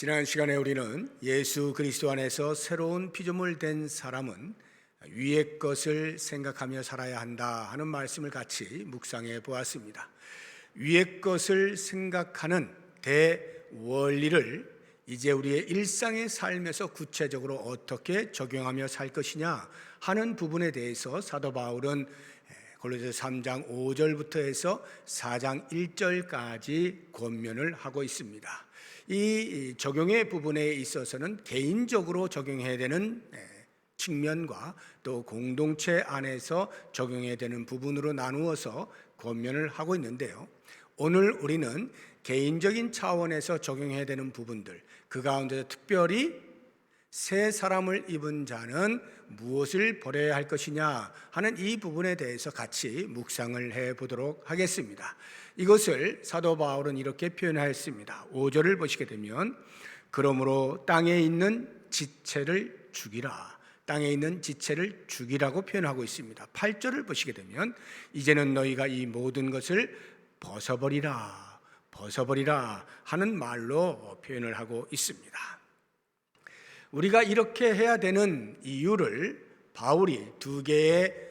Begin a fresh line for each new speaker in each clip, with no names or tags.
지난 시간에 우리는 예수 그리스도 안에서 새로운 피조물 된 사람은 위의 것을 생각하며 살아야 한다 하는 말씀을 같이 묵상해 보았습니다. 위의 것을 생각하는 대원리를 이제 우리의 일상의 삶에서 구체적으로 어떻게 적용하며 살 것이냐 하는 부분에 대해서 사도 바울은 골로새서 3장 5절부터 해서 4장 1절까지 권면을 하고 있습니다. 이 적용의 부분에 있어서는 개인적으로 적용해야 되는 측면과 또 공동체 안에서 적용해야 되는 부분으로 나누어서 권면을 하고 있는데요. 오늘 우리는 개인적인 차원에서 적용해야 되는 부분들, 그 가운데서 특별히 새 사람을 입은 자는 무엇을 버려야 할 것이냐 하는 이 부분에 대해서 같이 묵상을 해보도록 하겠습니다. 이것을 사도 바울은 이렇게 표현하였습니다. 5절을 보시게 되면 그러므로 땅에 있는 지체를 죽이라, 땅에 있는 지체를 죽이라고 표현하고 있습니다. 8절을 보시게 되면 이제는 너희가 이 모든 것을 벗어버리라 하는 말로 표현을 하고 있습니다. 우리가 이렇게 해야 되는 이유를 바울이 두 개의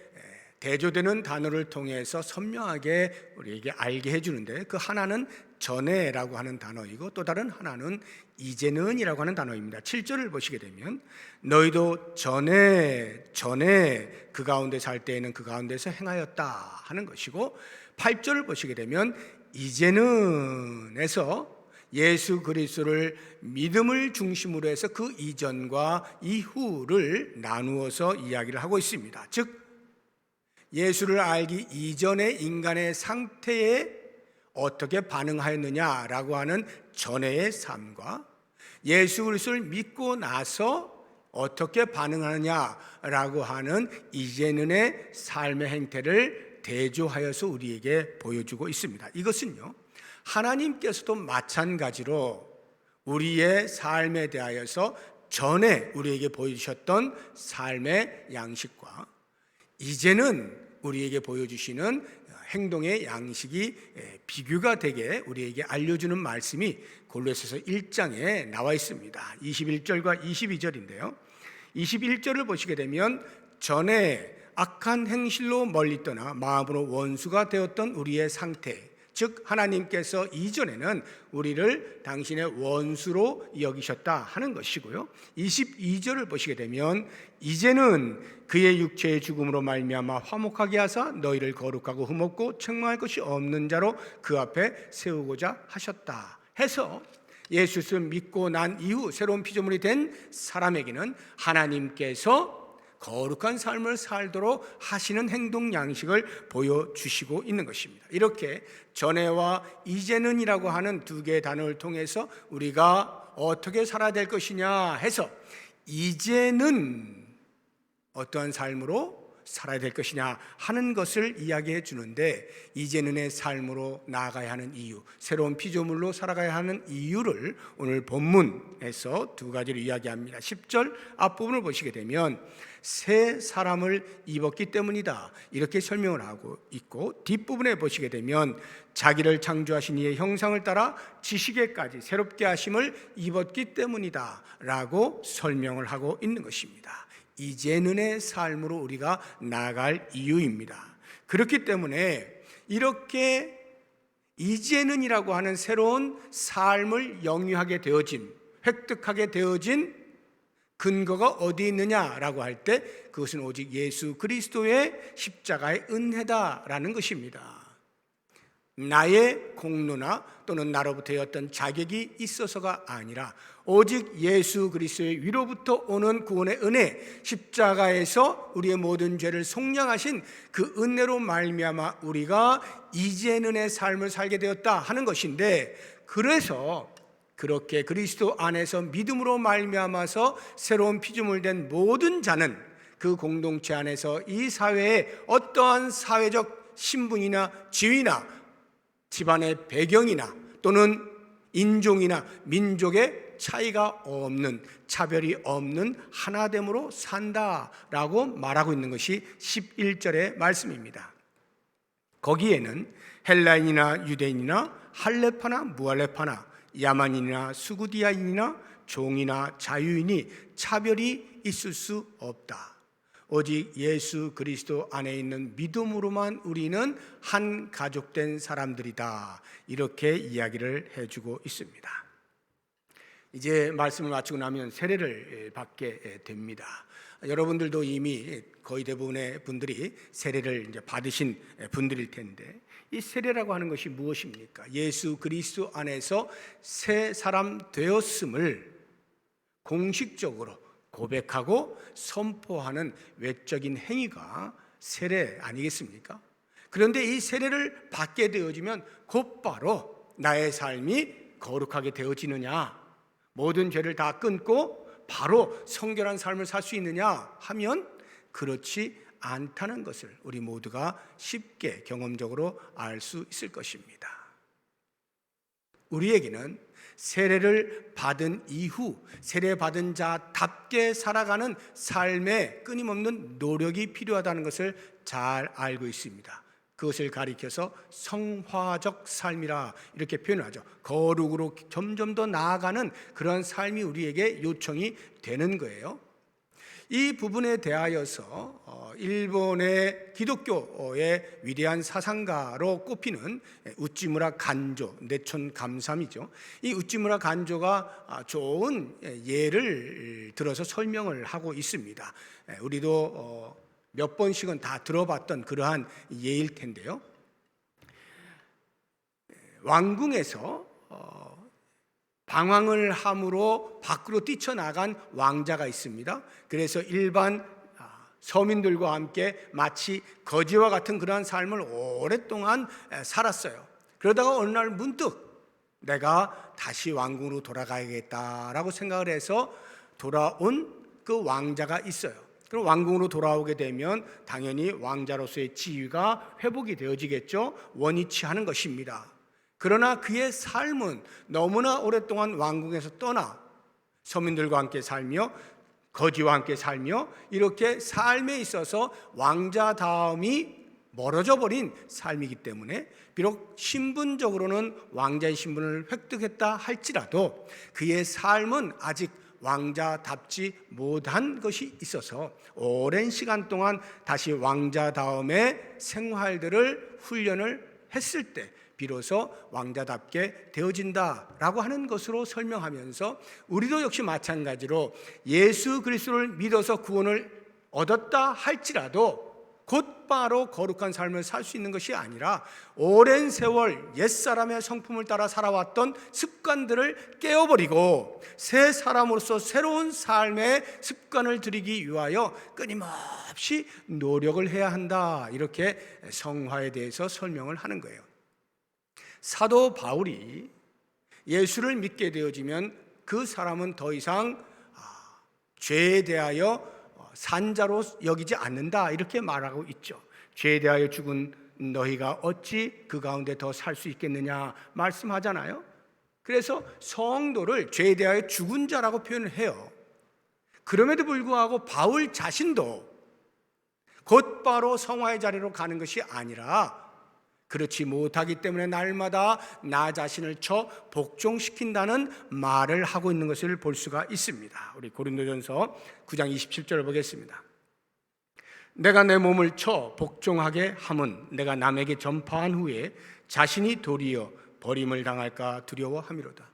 대조되는 단어를 통해서 선명하게 우리에게 알게 해주는데, 그 하나는 전에라고 하는 단어이고 또 다른 하나는 이제는이라고 하는 단어입니다. 7절을 보시게 되면 너희도 전에 그 가운데 살 때에는 그 가운데서 행하였다 하는 것이고, 8절을 보시게 되면 이제는에서 예수 그리스도를 믿음을 중심으로 해서 그 이전과 이후를 나누어서 이야기를 하고 있습니다. 즉 예수를 알기 이전의 인간의 상태에 어떻게 반응하였느냐라고 하는 전에의 삶과 예수 그리스도를 믿고 나서 어떻게 반응하느냐라고 하는 이제는의 삶의 행태를 대조하여서 우리에게 보여주고 있습니다. 이것은요, 하나님께서도 마찬가지로 우리의 삶에 대하여서 전에 우리에게 보여주셨던 삶의 양식과 이제는 우리에게 보여주시는 행동의 양식이 비교가 되게 우리에게 알려주는 말씀이 골로새서 1장에 나와 있습니다. 21절과 22절인데요. 21절을 보시게 되면 전에 악한 행실로 멀리 떠나 마음으로 원수가 되었던 우리의 상태, 즉 하나님께서 이전에는 우리를 당신의 원수로 여기셨다 하는 것이고요. 22절을 보시게 되면 이제는 그의 육체의 죽음으로 말미암아 화목하게 하사 너희를 거룩하고 흠없고 책망할 것이 없는 자로 그 앞에 세우고자 하셨다 해서 예수를 믿고 난 이후 새로운 피조물이 된 사람에게는 하나님께서 거룩한 삶을 살도록 하시는 행동 양식을 보여주시고 있는 것입니다. 이렇게 전에와 이제는이라고 하는 두 개의 단어를 통해서 우리가 어떻게 살아야 될 것이냐 해서 이제는 어떠한 삶으로 살아야 될 것이냐 하는 것을 이야기해 주는데, 이제는의 삶으로 나아가야 하는 이유, 새로운 피조물로 살아가야 하는 이유를 오늘 본문에서 두 가지로 이야기합니다. 10절 앞부분을 보시게 되면 새 사람을 입었기 때문이다 이렇게 설명을 하고 있고, 뒷부분에 보시게 되면 자기를 창조하신 이의 형상을 따라 지식에까지 새롭게 하심을 입었기 때문이다 라고 설명을 하고 있는 것입니다. 이제는의 삶으로 우리가 나아갈 이유입니다. 그렇기 때문에 이렇게 이제는이라고 하는 새로운 삶을 영위하게 되어진, 획득하게 되어진 근거가 어디 있느냐라고 할 때 그것은 오직 예수 그리스도의 십자가의 은혜다라는 것입니다. 나의 공로나 또는 나로부터의 어떤 자격이 있어서가 아니라 오직 예수 그리스도의 위로부터 오는 구원의 은혜, 십자가에서 우리의 모든 죄를 속량하신 그 은혜로 말미암아 우리가 이제는의 삶을 살게 되었다 하는 것인데, 그래서 그렇게 그리스도 안에서 믿음으로 말미암아서 새로운 피조물 된 모든 자는 그 공동체 안에서 이 사회에 어떠한 사회적 신분이나 지위나 집안의 배경이나 또는 인종이나 민족의 차이가 없는, 차별이 없는 하나됨으로 산다라고 말하고 있는 것이 11절의 말씀입니다. 거기에는 헬라인이나 유대인이나 할레파나 무할레파나 야만인이나 수구디아인이나 종이나 자유인이 차별이 있을 수 없다. 오직 예수 그리스도 안에 있는 믿음으로만 우리는 한 가족된 사람들이다. 이렇게 이야기를 해주고 있습니다. 이제 말씀을 마치고 나면 세례를 받게 됩니다. 여러분들도 이미 거의 대부분의 분들이 세례를 이제 받으신 분들일 텐데, 이 세례라고 하는 것이 무엇입니까? 예수 그리스도 안에서 새 사람 되었음을 공식적으로 고백하고 선포하는 외적인 행위가 세례 아니겠습니까? 그런데 이 세례를 받게 되어지면 곧바로 나의 삶이 거룩하게 되어지느냐, 모든 죄를 다 끊고 바로 성결한 삶을 살 수 있느냐 하면 그렇지 않다는 것을 우리 모두가 쉽게 경험적으로 알 수 있을 것입니다. 우리에게는 세례를 받은 이후 세례받은 자답게 살아가는 삶에 끊임없는 노력이 필요하다는 것을 잘 알고 있습니다. 그것을 가리켜서 성화적 삶이라 이렇게 표현하죠. 거룩으로 점점 더 나아가는 그런 삶이 우리에게 요청이 되는 거예요. 이 부분에 대하여서 일본의 기독교의 위대한 사상가로 꼽히는 우찌무라 간조, 내촌 감삼이죠. 이 우찌무라 간조가 좋은 예를 들어서 설명을 하고 있습니다. 우리도 몇 번씩은 다 들어봤던 그러한 예일 텐데요. 왕궁에서 방황을 함으로 밖으로 뛰쳐나간 왕자가 있습니다. 그래서 일반 서민들과 함께 마치 거지와 같은 그러한 삶을 오랫동안 살았어요. 그러다가 어느 날 문득 내가 다시 왕궁으로 돌아가야겠다라고 생각을 해서 돌아온 그 왕자가 있어요. 그럼 왕궁으로 돌아오게 되면 당연히 왕자로서의 지위가 회복이 되어지겠죠. 원위치 하는 것입니다. 그러나 그의 삶은 너무나 오랫동안 왕궁에서 떠나 서민들과 함께 살며 거지와 함께 살며 이렇게 삶에 있어서 왕자다움이 멀어져 버린 삶이기 때문에 비록 신분적으로는 왕자의 신분을 획득했다 할지라도 그의 삶은 아직 왕자답지 못한 것이 있어서 오랜 시간 동안 다시 왕자다움의 생활들을 훈련을 했을 때 비로소 왕자답게 되어진다라고 하는 것으로 설명하면서 우리도 역시 마찬가지로 예수 그리스도를 믿어서 구원을 얻었다 할지라도 곧바로 거룩한 삶을 살 수 있는 것이 아니라 오랜 세월 옛사람의 성품을 따라 살아왔던 습관들을 깨어버리고 새 사람으로서 새로운 삶의 습관을 들이기 위하여 끊임없이 노력을 해야 한다. 이렇게 성화에 대해서 설명을 하는 거예요. 사도 바울이 예수를 믿게 되어지면 그 사람은 더 이상 죄에 대하여 산자로 여기지 않는다 이렇게 말하고 있죠. 죄에 대하여 죽은 너희가 어찌 그 가운데 더 살 수 있겠느냐 말씀하잖아요. 그래서 성도를 죄에 대하여 죽은 자라고 표현을 해요. 그럼에도 불구하고 바울 자신도 곧바로 성화의 자리로 가는 것이 아니라 그렇지 못하기 때문에 날마다 나 자신을 쳐 복종시킨다는 말을 하고 있는 것을 볼 수가 있습니다. 우리 고린도전서 9장 27절을 보겠습니다. 내가 내 몸을 쳐 복종하게 함은 내가 남에게 전파한 후에 자신이 도리어 버림을 당할까 두려워함이로다.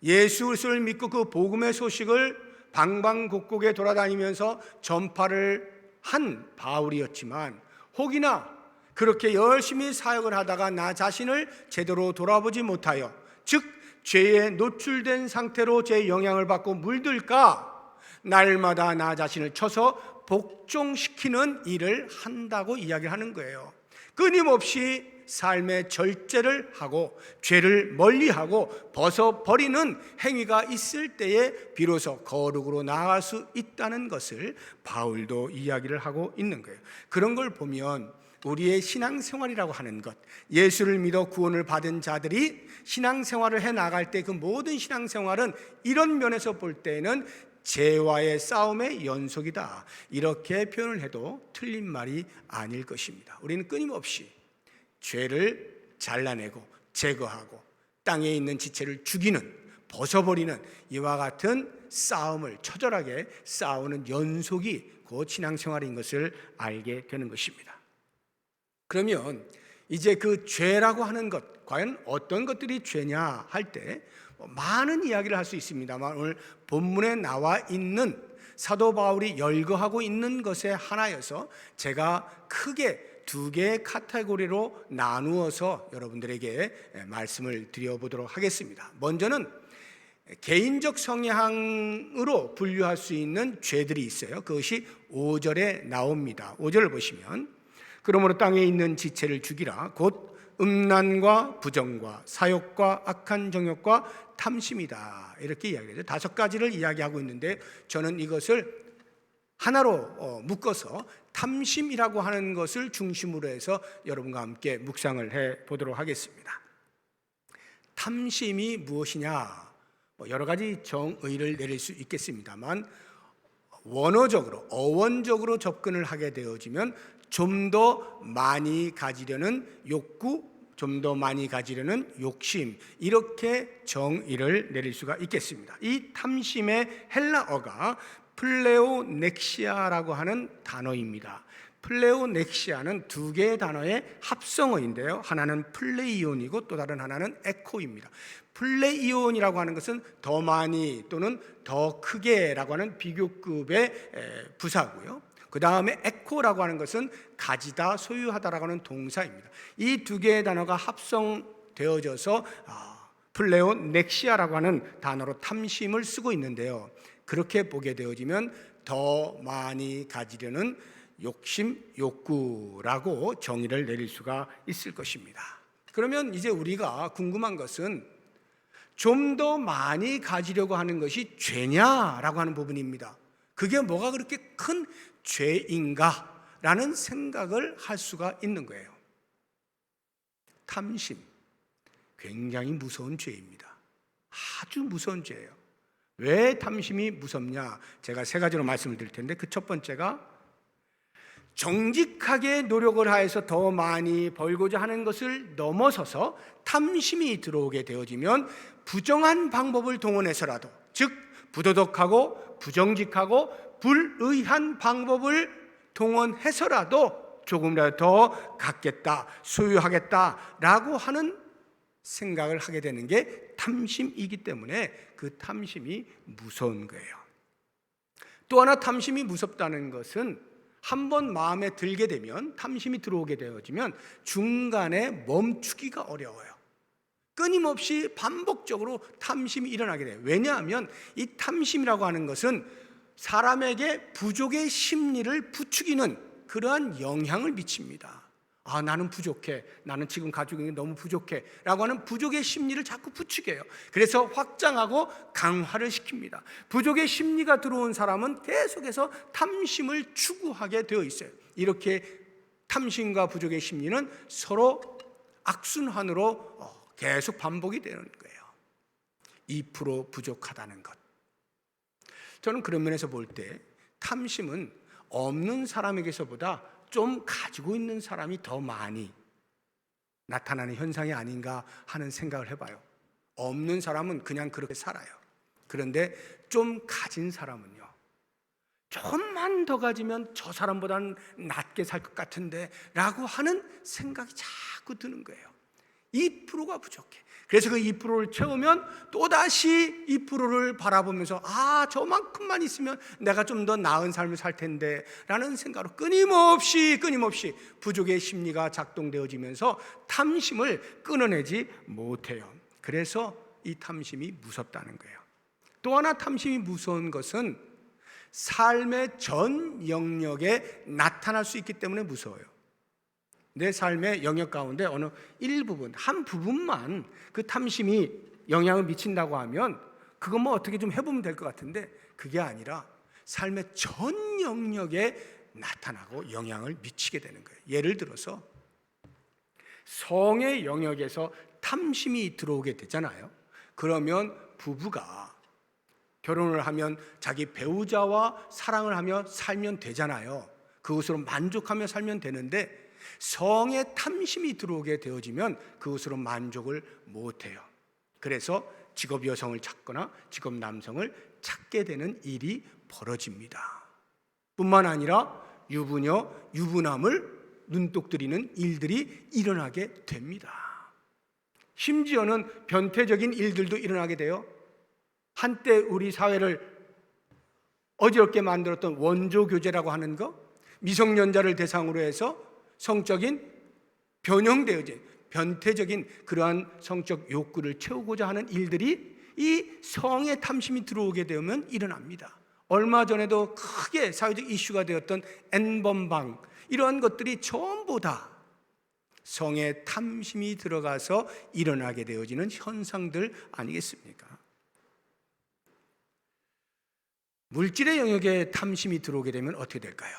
예수 그리스도를 믿고 그 복음의 소식을 방방곡곡에 돌아다니면서 전파를 한 바울이었지만 혹이나 그렇게 열심히 사역을 하다가 나 자신을 제대로 돌아보지 못하여 즉 죄에 노출된 상태로 제 영향을 받고 물들까 날마다 나 자신을 쳐서 복종시키는 일을 한다고 이야기하는 거예요. 끊임없이 삶의 절제를 하고 죄를 멀리하고 벗어버리는 행위가 있을 때에 비로소 거룩으로 나아갈 수 있다는 것을 바울도 이야기를 하고 있는 거예요. 그런 걸 보면 우리의 신앙생활이라고 하는 것, 예수를 믿어 구원을 받은 자들이 신앙생활을 해나갈 때 그 모든 신앙생활은 이런 면에서 볼 때는 죄와의 싸움의 연속이다 이렇게 표현을 해도 틀린 말이 아닐 것입니다. 우리는 끊임없이 죄를 잘라내고 제거하고 땅에 있는 지체를 죽이는, 벗어버리는 이와 같은 싸움을 처절하게 싸우는 연속이 그 신앙생활인 것을 알게 되는 것입니다. 그러면 이제 그 죄라고 하는 것, 과연 어떤 것들이 죄냐 할 때 많은 이야기를 할 수 있습니다만, 오늘 본문에 나와 있는 사도 바울이 열거하고 있는 것의 하나여서 제가 크게 두 개의 카테고리로 나누어서 여러분들에게 말씀을 드려보도록 하겠습니다. 먼저는 개인적 성향으로 분류할 수 있는 죄들이 있어요. 그것이 5절에 나옵니다. 5절을 보시면, 그러므로 땅에 있는 지체를 죽이라. 곧 음란과 부정과 사욕과 악한 정욕과 탐심이다. 이렇게 이야기하죠. 5가지를 이야기하고 있는데, 저는 이것을 하나로 묶어서 탐심이라고 하는 것을 중심으로 해서 여러분과 함께 묵상을 해 보도록 하겠습니다. 탐심이 무엇이냐? 여러 가지 정의를 내릴 수 있겠습니다만, 원어적으로, 어원적으로 접근을 하게 되어지면 좀 더 많이 가지려는 욕구, 좀 더 많이 가지려는 욕심, 이렇게 정의를 내릴 수가 있겠습니다. 이 탐심의 헬라어가 플레오넥시아라고 하는 단어입니다. 플레오넥시아는 두 개의 단어의 합성어인데요, 하나는 플레이온이고 또 다른 하나는 에코입니다. 플레이온이라고 하는 것은 더 많이 또는 더 크게라고 하는 비교급의 부사고요, 그 다음에 에코라고 하는 것은 가지다, 소유하다라고 하는 동사입니다. 이 두 개의 단어가 합성되어져서 플레오넥시아라고 하는 단어로 탐심을 쓰고 있는데요, 그렇게 보게 되어지면 더 많이 가지려는 욕심, 욕구라고 정의를 내릴 수가 있을 것입니다. 그러면 이제 우리가 궁금한 것은 좀 더 많이 가지려고 하는 것이 죄냐라고 하는 부분입니다. 그게 뭐가 그렇게 큰 죄인가? 라는 생각을 할 수가 있는 거예요. 탐심, 굉장히 무서운 죄입니다. 아주 무서운 죄예요. 왜 탐심이 무섭냐? 제가 3가지로 말씀을 드릴 텐데, 그 첫 번째가 정직하게 노력을 하여서 더 많이 벌고자 하는 것을 넘어서서 탐심이 들어오게 되어지면 부정한 방법을 동원해서라도, 즉 부도덕하고 부정직하고 불의한 방법을 동원해서라도 조금이라도 더 갖겠다, 소유하겠다라고 하는 생각을 하게 되는 게 탐심이기 때문에 그 탐심이 무서운 거예요. 또 하나 탐심이 무섭다는 것은 한번 마음에 들게 되면, 탐심이 들어오게 되어지면 중간에 멈추기가 어려워요. 끊임없이 반복적으로 탐심이 일어나게 돼요. 왜냐하면 이 탐심이라고 하는 것은 사람에게 부족의 심리를 부추기는 그러한 영향을 미칩니다. 나는 부족해, 나는 지금 가지고 있는 게 너무 부족해 라고 하는 부족의 심리를 자꾸 부추겨요. 그래서 확장하고 강화를 시킵니다. 부족의 심리가 들어온 사람은 계속해서 탐심을 추구하게 되어 있어요. 이렇게 탐심과 부족의 심리는 서로 악순환으로 계속 반복이 되는 거예요. 2% 부족하다는 것. 저는 그런 면에서 볼 때 탐심은 없는 사람에게서보다 좀 가지고 있는 사람이 더 많이 나타나는 현상이 아닌가 하는 생각을 해봐요. 없는 사람은 그냥 그렇게 살아요. 그런데 좀 가진 사람은요, 조금만 더 가지면 저 사람보다는 낫게 살 것 같은데 라고 하는 생각이 자꾸 드는 거예요. 2%가 부족해. 그래서 그 2%를 채우면 또다시 2%를 바라보면서 저만큼만 있으면 내가 좀 더 나은 삶을 살 텐데 라는 생각으로 끊임없이 부족의 심리가 작동되어지면서 탐심을 끊어내지 못해요. 그래서 이 탐심이 무섭다는 거예요. 또 하나 탐심이 무서운 것은 삶의 전 영역에 나타날 수 있기 때문에 무서워요. 내 삶의 영역 가운데 어느 일부분, 한 부분만 그 탐심이 영향을 미친다고 하면 그거 어떻게 좀 해보면 될 것 같은데, 그게 아니라 삶의 전 영역에 나타나고 영향을 미치게 되는 거예요. 예를 들어서 성의 영역에서 탐심이 들어오게 되잖아요. 그러면 부부가 결혼을 하면 자기 배우자와 사랑을 하며 살면 되잖아요. 그것으로 만족하며 살면 되는데, 성에 탐심이 들어오게 되어지면 그것으로 만족을 못해요. 그래서 직업 여성을 찾거나 직업 남성을 찾게 되는 일이 벌어집니다. 뿐만 아니라 유부녀, 유부남을 눈독 들이는 일들이 일어나게 됩니다. 심지어는 변태적인 일들도 일어나게 돼요. 한때 우리 사회를 어지럽게 만들었던 원조교제라고 하는 거, 미성년자를 대상으로 해서 성적인 변형되어진 변태적인 그러한 성적 욕구를 채우고자 하는 일들이 이 성의 탐심이 들어오게 되면 일어납니다. 얼마 전에도 크게 사회적 이슈가 되었던 N번방, 이러한 것들이 전부 다 성의 탐심이 들어가서 일어나게 되어지는 현상들 아니겠습니까? 물질의 영역에 탐심이 들어오게 되면 어떻게 될까요?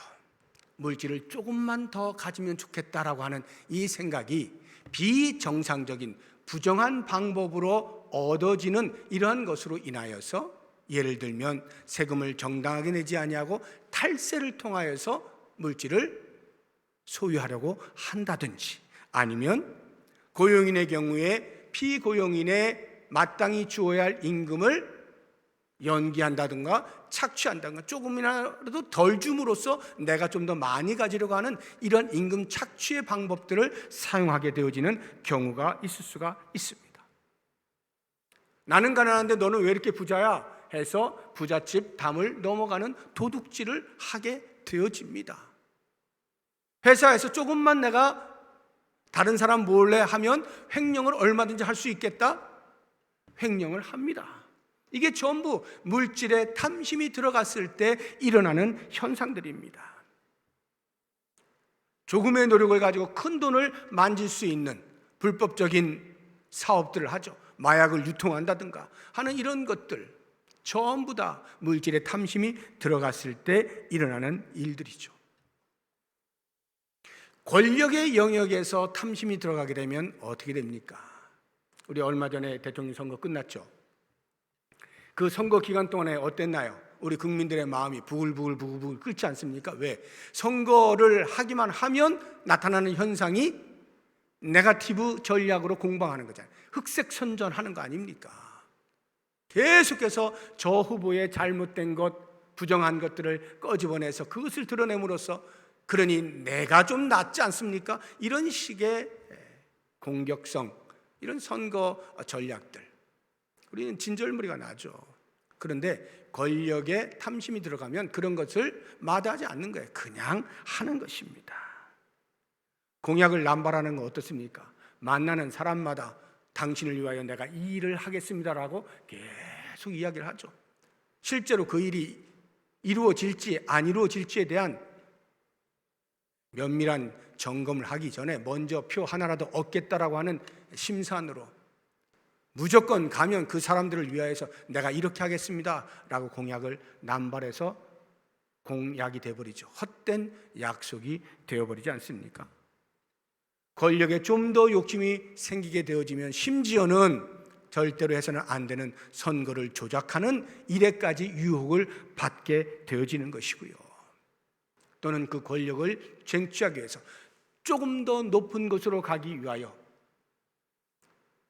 물질을 조금만 더 가지면 좋겠다라고 하는 이 생각이 비정상적인 부정한 방법으로 얻어지는 이러한 것으로 인하여서, 예를 들면 세금을 정당하게 내지 아니하고 탈세를 통하여서 물질을 소유하려고 한다든지, 아니면 고용인의 경우에 피고용인의 마땅히 주어야 할 임금을 연기한다든가 착취한다든가 조금이라도 덜 줌으로써 내가 좀 더 많이 가지려고 하는 이런 임금 착취의 방법들을 사용하게 되어지는 경우가 있을 수가 있습니다. 나는 가난한데 너는 왜 이렇게 부자야? 해서 부잣집 담을 넘어가는 도둑질을 하게 되어집니다. 회사에서 조금만 내가 다른 사람 몰래 하면 횡령을 얼마든지 할 수 있겠다? 횡령을 합니다. 이게 전부 물질의 탐심이 들어갔을 때 일어나는 현상들입니다. 조금의 노력을 가지고 큰 돈을 만질 수 있는 불법적인 사업들을 하죠. 마약을 유통한다든가 하는 이런 것들 전부 다 물질의 탐심이 들어갔을 때 일어나는 일들이죠. 권력의 영역에서 탐심이 들어가게 되면 어떻게 됩니까? 우리 얼마 전에 대통령 선거 끝났죠. 그 선거 기간 동안에 어땠나요? 우리 국민들의 마음이 부글부글 끓지 않습니까? 왜? 선거를 하기만 하면 나타나는 현상이 네거티브 전략으로 공방하는 거잖아요. 흑색 선전하는 거 아닙니까? 계속해서 저 후보의 잘못된 것, 부정한 것들을 꺼집어내서 그것을 드러냄으로써, 그러니 내가 좀 낫지 않습니까? 이런 식의 공격성, 이런 선거 전략들, 우리는 진절머리가 나죠. 그런데 권력에 탐심이 들어가면 그런 것을 마다하지 않는 거예요. 그냥 하는 것입니다. 공약을 남발하는 건 어떻습니까? 만나는 사람마다 당신을 위하여 내가 이 일을 하겠습니다라고 계속 이야기를 하죠. 실제로 그 일이 이루어질지 안 이루어질지에 대한 면밀한 점검을 하기 전에 먼저 표 하나라도 얻겠다라고 하는 심산으로 무조건 가면 그 사람들을 위하여서 내가 이렇게 하겠습니다 라고 공약을 남발해서 공약이 되어버리죠. 헛된 약속이 되어버리지 않습니까? 권력에 좀 더 욕심이 생기게 되어지면 심지어는 절대로 해서는 안 되는 선거를 조작하는 일에까지 유혹을 받게 되어지는 것이고요. 또는 그 권력을 쟁취하기 위해서 조금 더 높은 곳으로 가기 위하여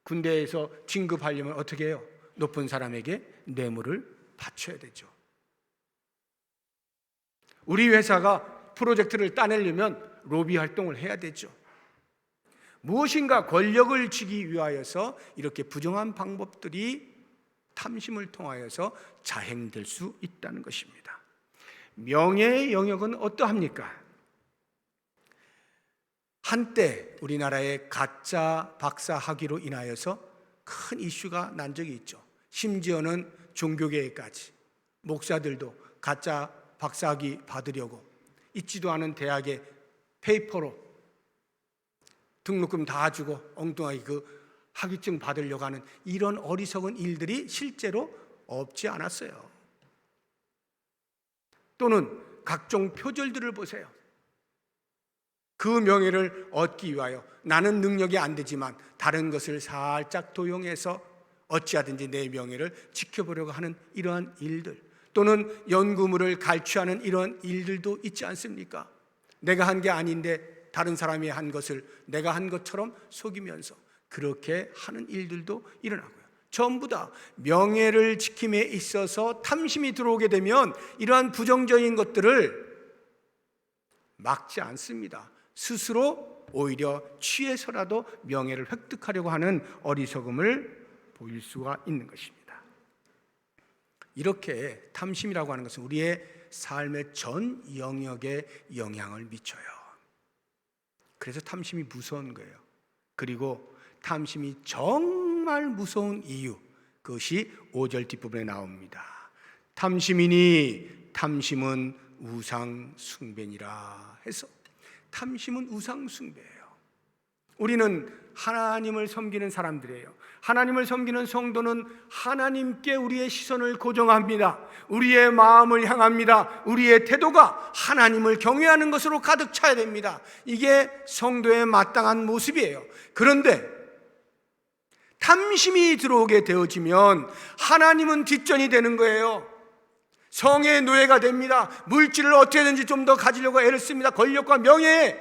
군대에서 진급하려면 어떻게 해요? 높은 사람에게 뇌물을 바쳐야 되죠. 우리 회사가 프로젝트를 따내려면 로비 활동을 해야 되죠. 무엇인가 권력을 쥐기 위하여서 이렇게 부정한 방법들이 탐심을 통하여서 자행될 수 있다는 것입니다. 명예의 영역은 어떠합니까? 한때 우리나라의 가짜 박사학위로 인하여서 큰 이슈가 난 적이 있죠. 심지어는 종교계까지 목사들도 가짜 박사학위 받으려고 있지도 않은 대학에 페이퍼로 등록금 다 주고 엉뚱하게 그 학위증 받으려고 하는 이런 어리석은 일들이 실제로 없지 않았어요. 또는 각종 표절들을 보세요. 그 명예를 얻기 위하여 나는 능력이 안 되지만 다른 것을 살짝 도용해서 어찌하든지 내 명예를 지켜보려고 하는 이러한 일들, 또는 연구물을 갈취하는 이러한 일들도 있지 않습니까? 내가 한 게 아닌데 다른 사람이 한 것을 내가 한 것처럼 속이면서 그렇게 하는 일들도 일어나고요. 전부 다 명예를 지킴에 있어서 탐심이 들어오게 되면 이러한 부정적인 것들을 막지 않습니다. 스스로 오히려 취해서라도 명예를 획득하려고 하는 어리석음을 보일 수가 있는 것입니다. 이렇게 탐심이라고 하는 것은 우리의 삶의 전 영역에 영향을 미쳐요. 그래서 탐심이 무서운 거예요. 그리고 탐심이 정말 무서운 이유, 그것이 5절 뒷부분에 나옵니다. 탐심이니 탐심은 우상 숭배니라 해서, 탐심은 우상 숭배예요. 우리는 하나님을 섬기는 사람들이에요. 하나님을 섬기는 성도는 하나님께 우리의 시선을 고정합니다. 우리의 마음을 향합니다. 우리의 태도가 하나님을 경외하는 것으로 가득 차야 됩니다. 이게 성도의 마땅한 모습이에요. 그런데 탐심이 들어오게 되어지면 하나님은 뒷전이 되는 거예요. 성의 노예가 됩니다. 물질을 어떻게든지 좀 더 가지려고 애를 씁니다. 권력과 명예에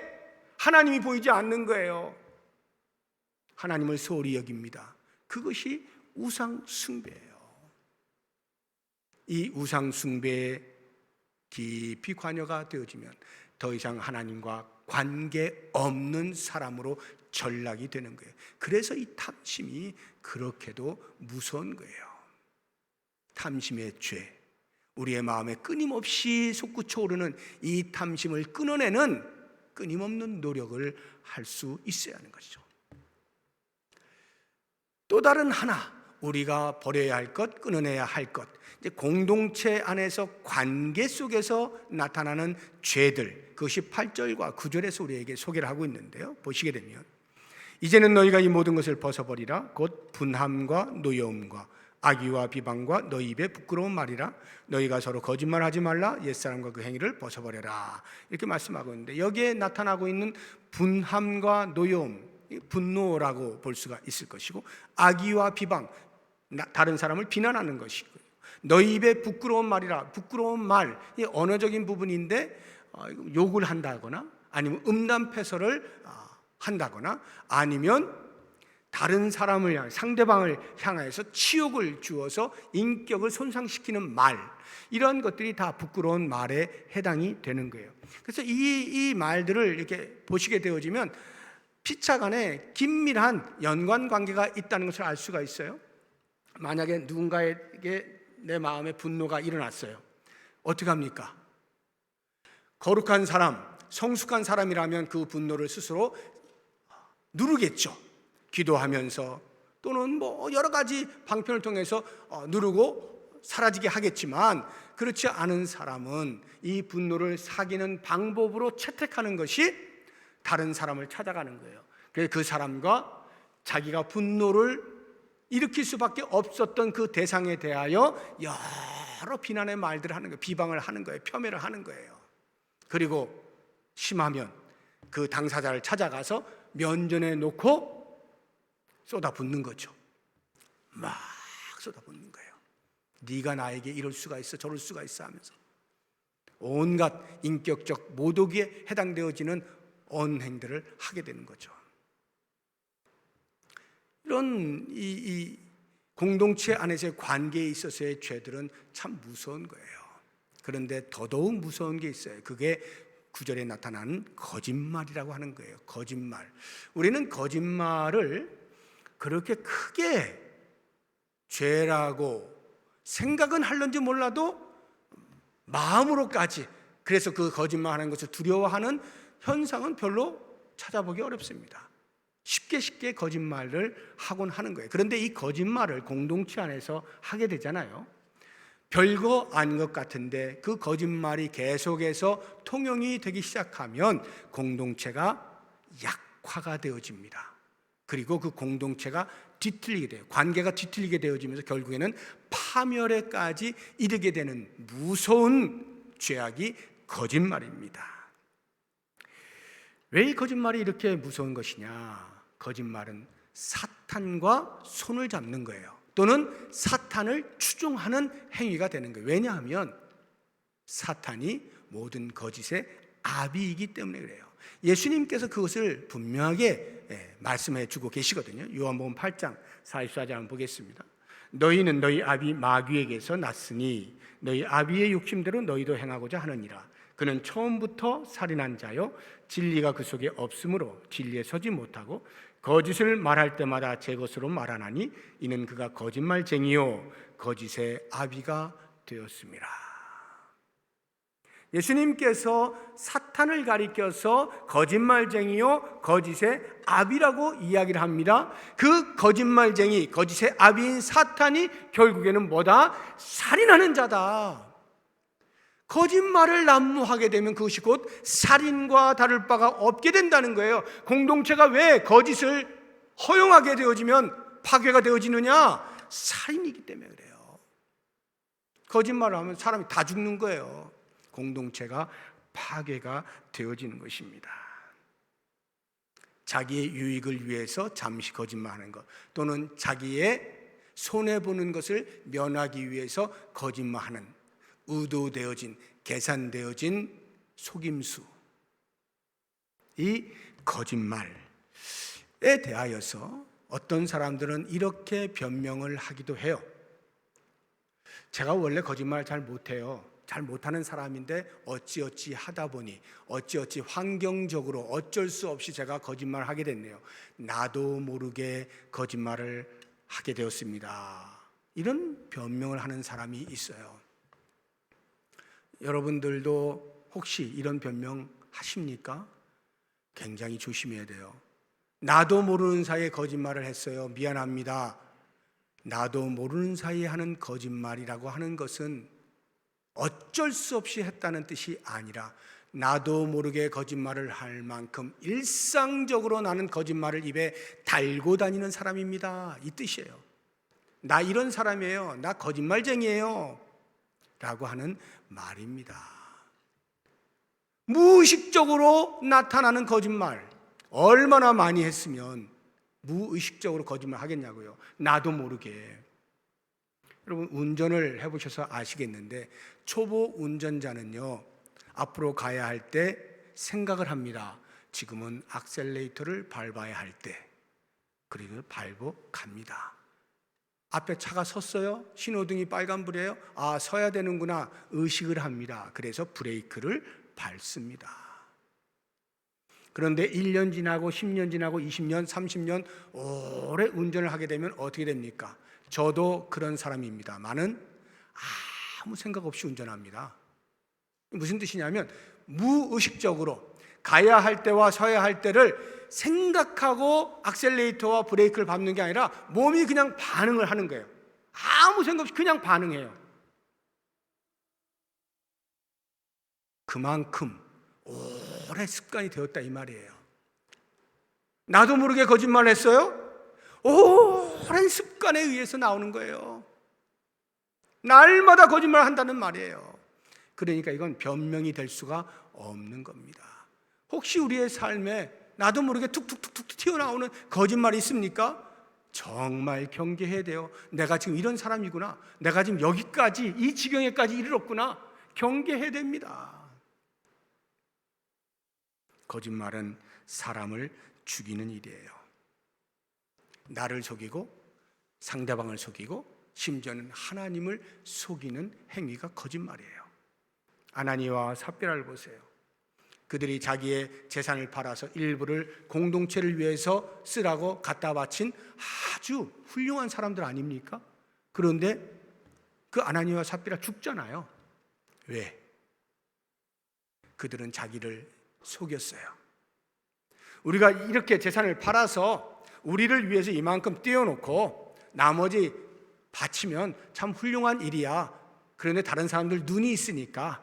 하나님이 보이지 않는 거예요. 하나님을 소홀히 여깁니다. 그것이 우상 숭배예요. 이 우상 숭배에 깊이 관여가 되어지면 더 이상 하나님과 관계 없는 사람으로 전락이 되는 거예요. 그래서 이 탐심이 그렇게도 무서운 거예요. 탐심의 죄, 우리의 마음에 끊임없이 솟구쳐 오르는 이 탐심을 끊어내는 끊임없는 노력을 할 수 있어야 하는 것이죠. 또 다른 하나, 우리가 버려야 할 것, 끊어내야 할 것, 이제 공동체 안에서 관계 속에서 나타나는 죄들, 그것이 8절과 9절에서 우리에게 소개를 하고 있는데요. 보시게 되면, 이제는 너희가 이 모든 것을 벗어버리라. 곧 분함과 노여움과 악의와 비방과 너희 입에 부끄러운 말이라. 너희가 서로 거짓말하지 말라. 옛사람과 그 행위를 벗어버려라. 이렇게 말씀하고 있는데, 여기에 나타나고 있는 분함과 노여움, 분노라고 볼 수가 있을 것이고, 악의와 비방, 다른 사람을 비난하는 것이고요. 너희 입에 부끄러운 말이라. 부끄러운 말, 이 언어적인 부분인데 욕을 한다거나 아니면 음란패설을 한다거나 아니면 다른 사람을 향해, 상대방을 향해서 치욕을 주어서 인격을 손상시키는 말, 이런 것들이 다 부끄러운 말에 해당이 되는 거예요. 그래서 이 말들을 이렇게 보시게 되어지면 피차 간에 긴밀한 연관관계가 있다는 것을 알 수가 있어요. 만약에 누군가에게 내 마음에 분노가 일어났어요. 어떻게 합니까? 거룩한 사람, 성숙한 사람이라면 그 분노를 스스로 누르겠죠. 기도하면서 또는 여러 가지 방편을 통해서 누르고 사라지게 하겠지만, 그렇지 않은 사람은 이 분노를 사귀는 방법으로 채택하는 것이 다른 사람을 찾아가는 거예요. 그래서 그 사람과 자기가 분노를 일으킬 수밖에 없었던 그 대상에 대하여 여러 비난의 말들을 하는 거예요. 비방을 하는 거예요. 폄훼를 하는 거예요. 그리고 심하면 그 당사자를 찾아가서 면전에 놓고 쏟아붓는 거죠. 막 쏟아붓는 거예요. 네가 나에게 이럴 수가 있어, 저럴 수가 있어 하면서 온갖 인격적 모독에 해당되어지는 언행들을 하게 되는 거죠. 이런 이 공동체 안에서의 관계에 있어서의 죄들은 참 무서운 거예요. 그런데 더더욱 무서운 게 있어요. 그게 9절에 나타나는 거짓말이라고 하는 거예요. 거짓말. 우리는 거짓말을 그렇게 크게 죄라고 생각은 할런지 몰라도 마음으로까지, 그래서 그 거짓말하는 것을 두려워하는 현상은 별로 찾아보기 어렵습니다. 쉽게 거짓말을 하곤 하는 거예요. 그런데 이 거짓말을 공동체 안에서 하게 되잖아요. 별거 아닌 것 같은데 그 거짓말이 계속해서 통용이 되기 시작하면 공동체가 약화가 되어집니다. 그리고 그 공동체가 뒤틀리게 돼요. 관계가 뒤틀리게 되어지면서 결국에는 파멸에까지 이르게 되는 무서운 죄악이 거짓말입니다. 왜 이 거짓말이 이렇게 무서운 것이냐? 거짓말은 사탄과 손을 잡는 거예요. 또는 사탄을 추종하는 행위가 되는 거예요. 왜냐하면 사탄이 모든 거짓의 아비이기 때문에 그래요. 예수님께서 그것을 분명하게 말씀해 주고 계시거든요. 요한복음 8장 44절 한번 보겠습니다. 너희는 너희 아비 마귀에게서 났으니 너희 아비의 욕심대로 너희도 행하고자 하느니라. 그는 처음부터 살인한 자요 진리가 그 속에 없으므로 진리에 서지 못하고 거짓을 말할 때마다 제 것으로 말하나니 이는 그가 거짓말쟁이요 거짓의 아비가 되었습니다. 예수님께서 사탄을 가리켜서 거짓말쟁이요 거짓의 아비라고 이야기를 합니다. 그 거짓말쟁이 거짓의 아비인 사탄이 결국에는 뭐다? 살인하는 자다. 거짓말을 난무하게 되면 그것이 곧 살인과 다를 바가 없게 된다는 거예요. 공동체가 왜 거짓을 허용하게 되어지면 파괴가 되어지느냐? 살인이기 때문에 그래요. 거짓말을 하면 사람이 다 죽는 거예요. 공동체가 파괴가 되어지는 것입니다. 자기의 유익을 위해서 잠시 거짓말하는 것, 또는 자기의 손해보는 것을 면하기 위해서 거짓말하는 의도되어진, 계산되어진 속임수, 이 거짓말에 대하여서 어떤 사람들은 이렇게 변명을 하기도 해요. 제가 원래 거짓말 잘 못해요. 잘 못하는 사람인데 어찌어찌 하다 보니 어찌어찌 환경적으로 어쩔 수 없이 제가 거짓말을 하게 됐네요. 나도 모르게 거짓말을 하게 되었습니다. 이런 변명을 하는 사람이 있어요. 여러분들도 혹시 이런 변명 하십니까? 굉장히 조심해야 돼요. 나도 모르는 사이에 거짓말을 했어요. 미안합니다. 나도 모르는 사이에 하는 거짓말이라고 하는 것은 어쩔 수 없이 했다는 뜻이 아니라 나도 모르게 거짓말을 할 만큼 일상적으로 나는 거짓말을 입에 달고 다니는 사람입니다. 이 뜻이에요. 나 이런 사람이에요. 나 거짓말쟁이에요. 라고 하는 말입니다. 무의식적으로 나타나는 거짓말, 얼마나 많이 했으면 무의식적으로 거짓말 하겠냐고요. 나도 모르게. 여러분 운전을 해보셔서 아시겠는데 초보 운전자는요 앞으로 가야 할 때 생각을 합니다. 지금은 악셀레이터를 밟아야 할 때, 그리고 밟고 갑니다. 앞에 차가 섰어요. 신호등이 빨간불이에요. 아, 서야 되는구나. 의식을 합니다. 그래서 브레이크를 밟습니다. 그런데 1년 지나고 10년 지나고 20년, 30년 오래 운전을 하게 되면 어떻게 됩니까? 저도 그런 사람입니다만은 아무 생각 없이 운전합니다. 무슨 뜻이냐면 무의식적으로 가야 할 때와 서야 할 때를 생각하고 악셀레이터와 브레이크를 밟는 게 아니라 몸이 그냥 반응을 하는 거예요. 아무 생각 없이 그냥 반응해요. 그만큼 오래 습관이 되었다 이 말이에요. 나도 모르게 거짓말을 했어요? 오랜 습관에 의해서 나오는 거예요. 날마다 거짓말을 한다는 말이에요. 그러니까 이건 변명이 될 수가 없는 겁니다. 혹시 우리의 삶에 나도 모르게 툭툭툭툭 튀어나오는 거짓말이 있습니까? 정말 경계해야 돼요. 내가 지금 이런 사람이구나. 내가 지금 여기까지 이 지경에까지 이르렀구나. 경계해야 됩니다. 거짓말은 사람을 죽이는 일이에요. 나를 속이고 상대방을 속이고 심지어는 하나님을 속이는 행위가 거짓말이에요. 아나니아와 삽비라를 보세요. 그들이 자기의 재산을 팔아서 일부를 공동체를 위해서 쓰라고 갖다 바친 아주 훌륭한 사람들 아닙니까? 그런데 그 아나니아와 삽비라 죽잖아요. 왜? 그들은 자기를 속였어요. 우리가 이렇게 재산을 팔아서 우리를 위해서 이만큼 띄워놓고 나머지 바치면 참 훌륭한 일이야. 그런데 다른 사람들 눈이 있으니까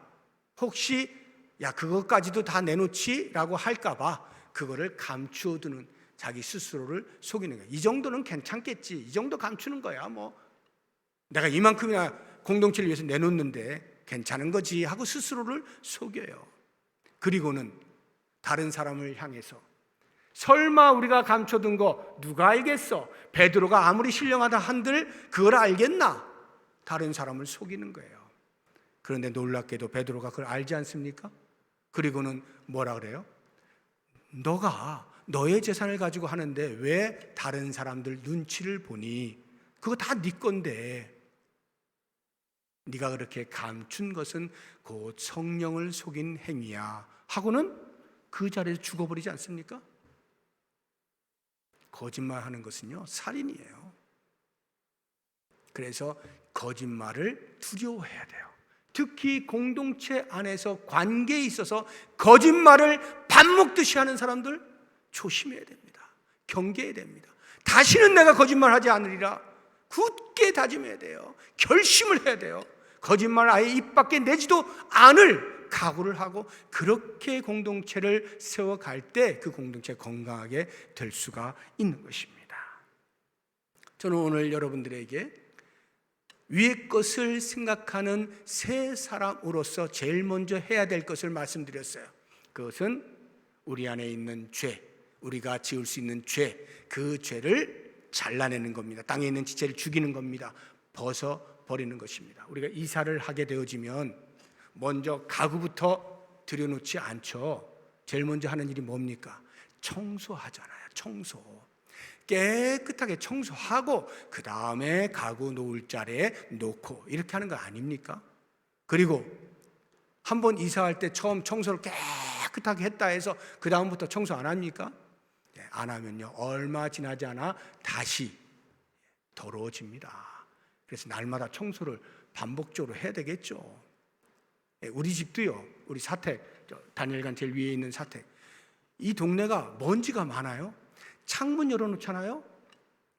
혹시 야 그것까지도 다 내놓지? 라고 할까봐 그거를 감추어두는, 자기 스스로를 속이는 거야. 이 정도는 괜찮겠지. 이 정도 감추는 거야. 뭐 내가 이만큼이나 공동체를 위해서 내놓는데 괜찮은 거지 하고 스스로를 속여요. 그리고는 다른 사람을 향해서 설마 우리가 감춰둔 거 누가 알겠어? 베드로가 아무리 신령하다 한들 그걸 알겠나? 다른 사람을 속이는 거예요. 그런데 놀랍게도 베드로가 그걸 알지 않습니까? 그리고는 뭐라 그래요? 너가 너의 재산을 가지고 하는데 왜 다른 사람들 눈치를 보니? 그거 다 네 건데 네가 그렇게 감춘 것은 곧 성령을 속인 행위야 하고는 그 자리에서 죽어버리지 않습니까? 거짓말하는 것은요 살인이에요. 그래서 거짓말을 두려워해야 돼요. 특히 공동체 안에서 관계에 있어서 거짓말을 밥 먹듯이 하는 사람들 조심해야 됩니다. 경계해야 됩니다. 다시는 내가 거짓말하지 않으리라 굳게 다짐해야 돼요. 결심을 해야 돼요. 거짓말 아예 입 밖에 내지도 않을 각오를 하고 그렇게 공동체를 세워갈 때 그 공동체가 건강하게 될 수가 있는 것입니다. 저는 오늘 여러분들에게 위의 것을 생각하는 새 사람으로서 제일 먼저 해야 될 것을 말씀드렸어요. 그것은 우리 안에 있는 죄, 우리가 지을 수 있는 죄, 그 죄를 잘라내는 겁니다. 땅에 있는 지체를 죽이는 겁니다. 벗어버리는 것입니다. 우리가 이사를 하게 되어지면 먼저 가구부터 들여놓지 않죠. 제일 먼저 하는 일이 뭡니까? 청소하잖아요. 청소. 깨끗하게 청소하고 그 다음에 가구 놓을 자리에 놓고 이렇게 하는 거 아닙니까? 그리고 한번 이사할 때 처음 청소를 깨끗하게 했다 해서 그 다음부터 청소 안 합니까? 안 하면요 얼마 지나지 않아 다시 더러워집니다. 그래서 날마다 청소를 반복적으로 해야 되겠죠. 우리 집도요, 우리 사택, 단열관 제일 위에 있는 사택, 이 동네가 먼지가 많아요. 창문 열어놓잖아요.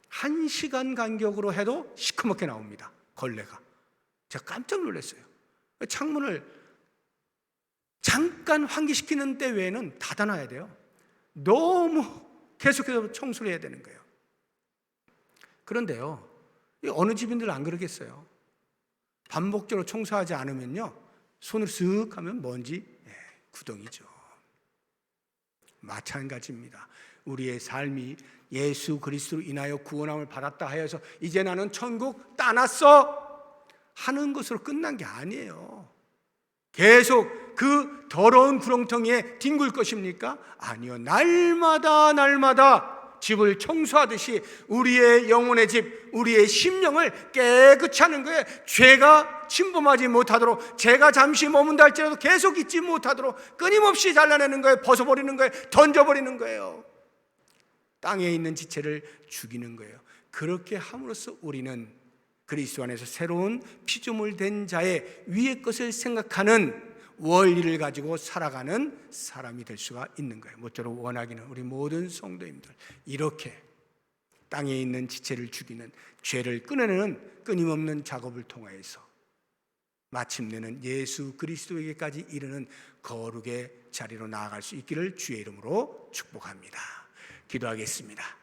1시간 간격으로 해도 시커멓게 나옵니다. 걸레가. 제가 깜짝 놀랐어요. 창문을 잠깐 환기시키는 때 외에는 닫아놔야 돼요. 너무 계속해서 청소를 해야 되는 거예요. 그런데요, 어느 집인들 안 그러겠어요? 반복적으로 청소하지 않으면요 손을 쓱 하면 먼지 구덩이죠. 마찬가지입니다. 우리의 삶이 예수 그리스도로 인하여 구원함을 받았다 하여서 이제 나는 천국 따놨어 하는 것으로 끝난 게 아니에요. 계속 그 더러운 구렁텅이에 뒹굴 것입니까? 아니요. 날마다 집을 청소하듯이 우리의 영혼의 집, 우리의 심령을 깨끗이 하는 거예요. 죄가 침범하지 못하도록, 죄가 잠시 머문다 할지라도 계속 잊지 못하도록 끊임없이 잘라내는 거예요. 벗어버리는 거예요. 던져버리는 거예요. 땅에 있는 지체를 죽이는 거예요. 그렇게 함으로써 우리는 그리스도 안에서 새로운 피조물 된 자의 위의 것을 생각하는 원리를 가지고 살아가는 사람이 될 수가 있는 거예요. 모쪼록 원하기는 우리 모든 성도님들 이렇게 땅에 있는 지체를 죽이는 죄를 끊어내는 끊임없는 작업을 통하여서 마침내는 예수 그리스도에게까지 이르는 거룩의 자리로 나아갈 수 있기를 주의 이름으로 축복합니다. 기도하겠습니다.